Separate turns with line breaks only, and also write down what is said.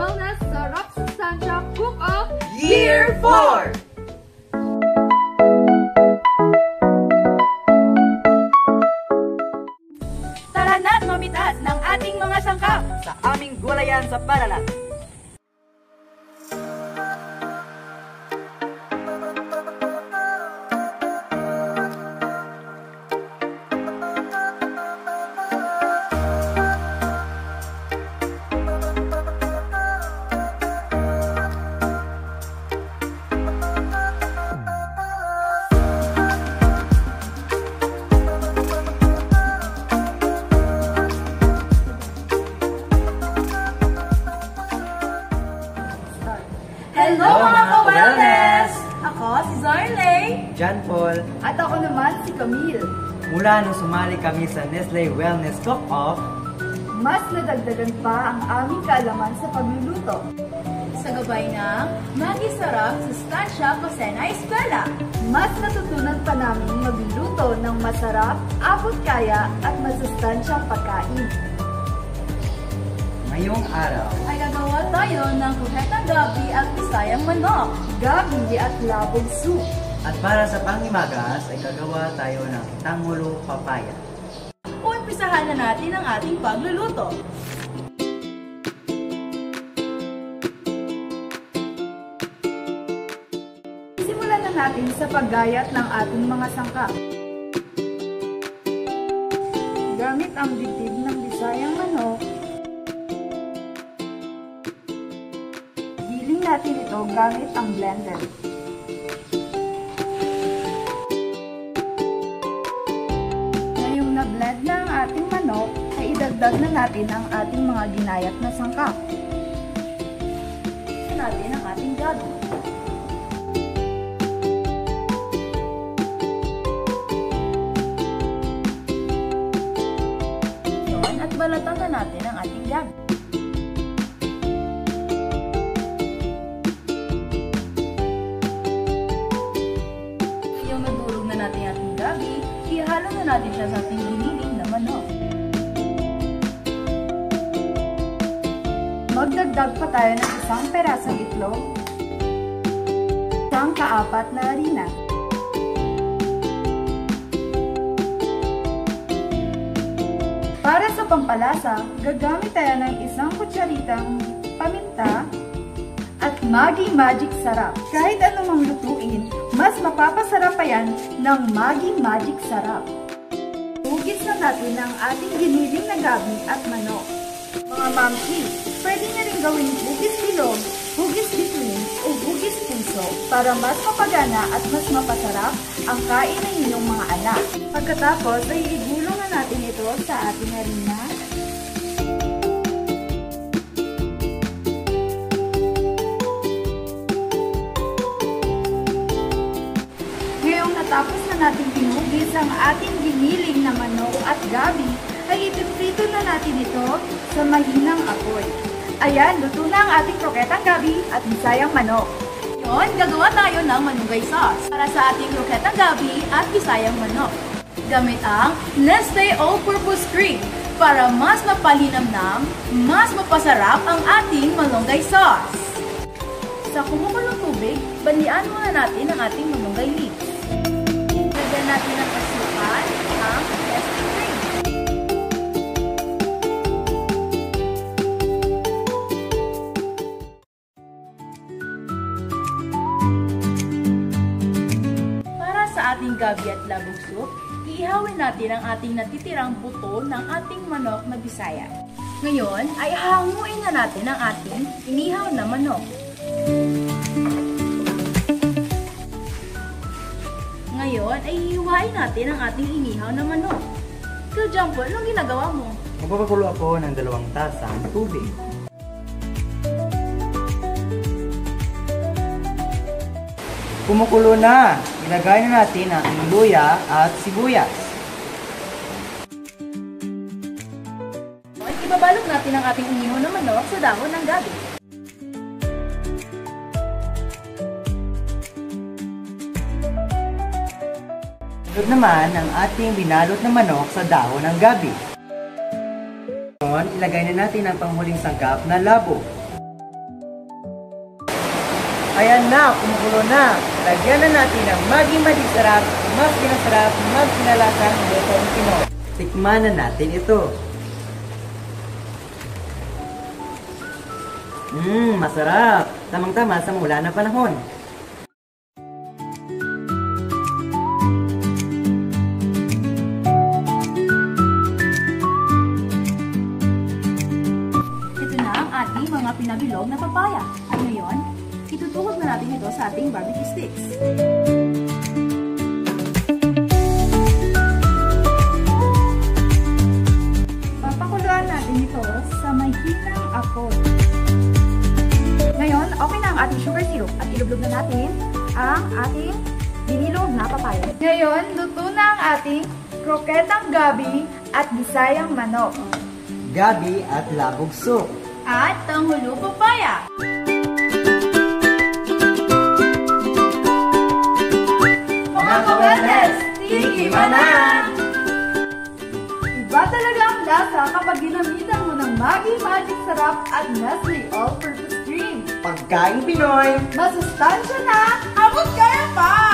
Wellness Sarap Sustansya Cook-Off
Year 4!
Tara na't mamitas ng ating mga sangkap
Sa aming gulayan sa Paralat.
Hello mga ka-wellness! Ako si Zarley.
John Paul,
At ako naman si Camille.
mula nung sumali kami sa Nestle Wellness Cook-Off,
Mas nadagdagan pa ang aming kaalaman sa pagluluto.
Sa gabay ng Maggi Sarap Sustansya Cosena Eskwela.
Mas natutunan pa namin magluluto ng masarap, abot kaya at masustansyang pagkain.
ngayong araw,
Ay gagawa tayo ng kuhetang gabi at bisayang manok.
Gabi at labong soup.
at para sa panghimagas ay gagawa tayo ng tanghulo papaya.
Umpisahan na natin ang ating pagluluto.
Simulan na natin sa paggayat ng ating mga sangkap. Gamit ang bitid ng bisayang manok, giling natin ito gamit ang blender. Ngayong na-blend na ang ating manok, ay idagdag na natin ang ating mga ginayat na sangkap.
Ito natin ang ating gabi. Yun, at balatan na natin ang ating gabi. Yung nadurog na natin ang ating gabi, ihalo na natin siya sa ating giniling na manok.
Magdagdag pa tayo ng isang perasong itlog, isang kaapat na harina, para sa pampalasa, gagamit tayo ng isang kutsaritang paminta at Maggi Magic Sarap. Kahit anumang lutuin, mas mapapasarap pa yan ng Maggi Magic Sarap. Hugis na natin ang ating giniling na gabi at manok. Mga mamsi, pwede nyo rin gawin hugis bilog, hugis bituin o hugis puso para mas mapagana at mas mapasarap ang kain ng inyong mga anak. Pagkatapos ay igulong na natin ito sa ating harina. Ngayong natapos na natin pinugis ang ating giniling na manok at gabi, ay ipiprito na natin ito sa mahinang apoy. Ayan, luto na ang ating kroketang gabi at bisayang manok.
Yun, gagawa tayo ng manunggay sauce para sa ating kroketang gabi at bisayang manok. Gamit ang Nestle All-Purpose Cream para mas mapalinamnam, mas mapasarap ang ating malunggay sauce. Sa kumukulong tubig, banlian muna natin ang ating malunggay leaves. Lagyan natin ng asukal ang Nestle Cream. Para sa ating gabi at labog soup, iihawin natin ang ating natitirang buto ng ating manok na bisaya. Ngayon ay hanguin na natin ang ating inihaw na manok. Ngayon ay hihiwain natin ang ating inihaw na manok. Ikaw, Jumper, anong ginagawa mo?
Magpapakulo ako ng 2 tasang tubig. Kumukulo na! Ilagay na natin ang luya at sibuyas.
At ibabalot natin ang ating inihaw na manok sa dahon ng gabi.
Sunod naman ang ating binalot na manok sa dahon ng gabi. Ngayon, ilagay na natin ang panghuling sangkap na labo. Ayan na, kumukulo na. Lagyan na natin ng Maggi Magic Sarap, mas pinasarap, mas pinalasang lutong Pinoy. Tikman na natin ito. Masarap. Tamang-tama sa mula na panahon.
Ito na ang ating mga pinabilog na papaya. At ngayon, itutuhog na natin ito sa ating barbecue sticks.
Papakuluan natin ito sa mahinang apoy. Ngayon, okay na ang ating sugar syrup at ilublog na natin ang ating binilog na papaya. Ngayon, luto na ang ating kroketang gabi at bisayang manok.
Gabi at labog soup.
At tanghulo papaya.
Mga ka-wellness, tikiman na! Iba talaga ang lasa kapag ginamitan mo ng Maggi Magic Sarap at Nestle All-Purpose Cream.
Pagkain Pinoy.
Masustansya na!
Abot kaya pa!